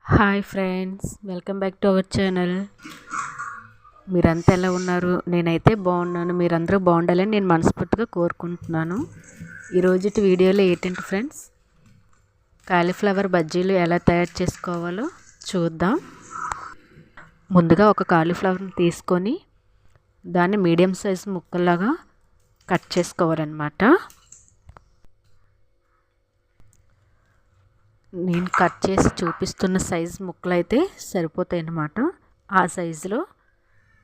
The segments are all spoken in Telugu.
Hi friends, welcome back to our channel. మీరంతా ఎలా ఉన్నారు? నేనైతే బాగున్నాను. మీరందరూ బాగుండాలని నేను మనస్ఫూర్తిగా కోరుకుంటున్నాను. ఈరోజుటి వీడియోలో ఏంటంటే ఫ్రెండ్స్, కాలీఫ్లవర్ బజ్జీలు ఎలా తయారు చేసుకోవాలో చూద్దాం. ముందుగా ఒక కాలీఫ్లవర్ని తీసుకొని దాన్ని మీడియం సైజ్ ముక్కల్లాగా కట్ చేసుకోవాలన్నమాట. నేను కట్ చేసి చూపిస్తున్న సైజు ముక్కలు అయితే సరిపోతాయి అన్నమాట. ఆ సైజులో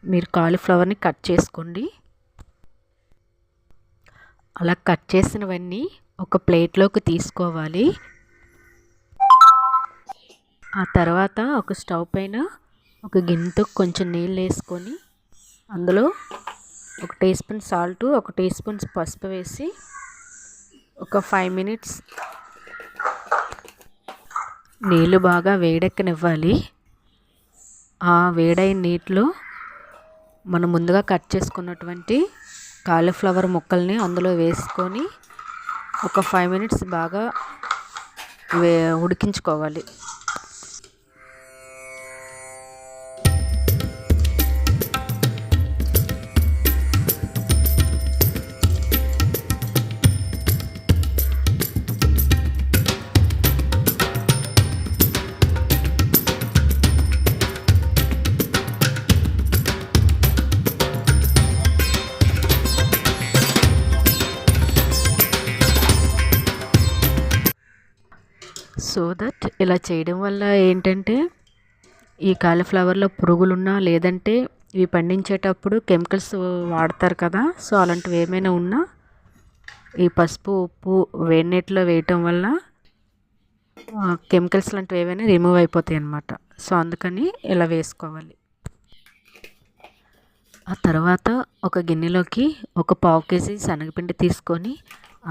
మీరు కాలీఫ్లవర్ని కట్ చేసుకోండి. అలా కట్ చేసినవన్నీ ఒక ప్లేట్లోకి తీసుకోవాలి. ఆ తర్వాత ఒక స్టవ్ పైన ఒక గిన్నెతో కొంచెం నీళ్ళు వేసుకొని అందులో ఒక టీ స్పూన్ సాల్ట్, ఒక టీ స్పూన్ పసుపు వేసి ఒక 5 minutes నీళ్ళు బాగా వేడెక్కనివ్వాలి. ఆ వేడైన నీటిలో మనం ముందుగా కట్ చేసుకున్నటువంటి కాలీఫ్లవర్ ముక్కల్ని అందులో వేసుకొని ఒక 5 minutes బాగా ఉడికించుకోవాలి. సో దట్ ఇలా చేయడం వల్ల ఏంటంటే ఈ కాలీఫ్లవర్లో పురుగులున్నా లేదంటే ఇవి పండించేటప్పుడు కెమికల్స్ వాడతారు కదా, సో అలాంటివి ఏమైనా ఉన్నా ఈ పసుపు, ఉప్పు వేడి నీటిలో వేయటం వల్ల కెమికల్స్ లాంటివి ఏవైనా రిమూవ్ అయిపోతాయి అన్నమాట. సో అందుకని ఇలా వేసుకోవాలి. ఆ తర్వాత ఒక గిన్నెలోకి ఒక 1/2 kg శనగపిండి తీసుకొని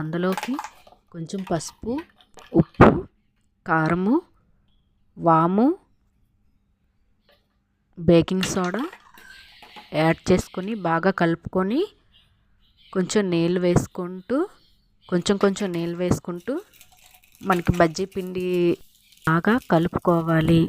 అందులోకి కొంచెం పసుపు, ఉప్పు, కారము, వాము, బేకింగ్ సోడా యాడ్ చేసుకొని బాగా కలుపుకొని కొంచెం నీళ్ళు వేసుకుంటూ మనకి బజ్జీ పిండి బాగా కలుపుకోవాలి.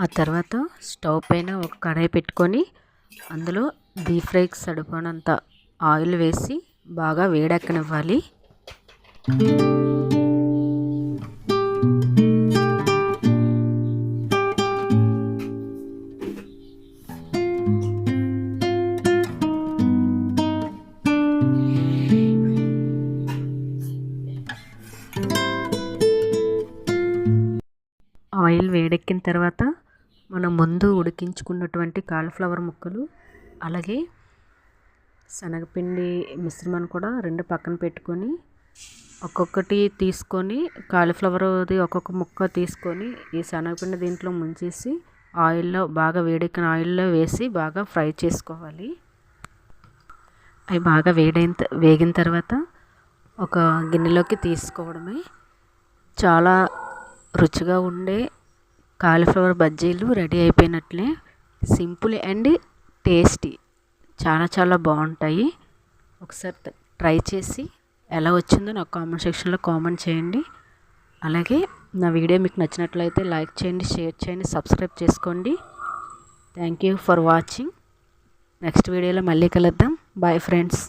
ఆ తర్వాత స్టవ్ పైన ఒక కడాయి పెట్టుకొని అందులో డీప్ ఫ్రైకి సరిపడినంత ఆయిల్ వేసి బాగా వేడెక్కనివ్వాలి. ఆయిల్ వేడెక్కిన తర్వాత మనం ముందు ఉడికించుకున్నటువంటి కాలీఫ్లవర్ ముక్కలు అలాగే శనగపిండి మిశ్రమాన్ని కూడా రెండు పక్కన పెట్టుకొని ఒక్కొక్కటి తీసుకొని కాలీఫ్లవర్ది ఒక్కొక్క ముక్క తీసుకొని ఈ శనగపిండి దీంట్లో ముంచేసి ఆయిల్లో బాగా వేడెక్కిన ఆయిల్లో వేసి బాగా ఫ్రై చేసుకోవాలి. అవి బాగా వేగిన తర్వాత ఒక గిన్నెలోకి తీసుకోవడమే. చాలా రుచిగా ఉండే కాలీఫ్లవర్ బజ్జీలు రెడీ అయిపోయినట్లే. సింపుల్ అండ్ టేస్టీ, చాలా బాగుంటాయి. ఒకసారి ట్రై చేసి ఎలా వచ్చిందో నాకు కామెంట్ సెక్షన్లో కామెంట్ చేయండి. అలాగే నా వీడియో మీకు నచ్చినట్లయితే లైక్ చేయండి, షేర్ చేయండి, సబ్స్క్రైబ్ చేసుకోండి. Thank you for watching. Next వీడియోలో మళ్ళీ కలుద్దాం. Bye friends.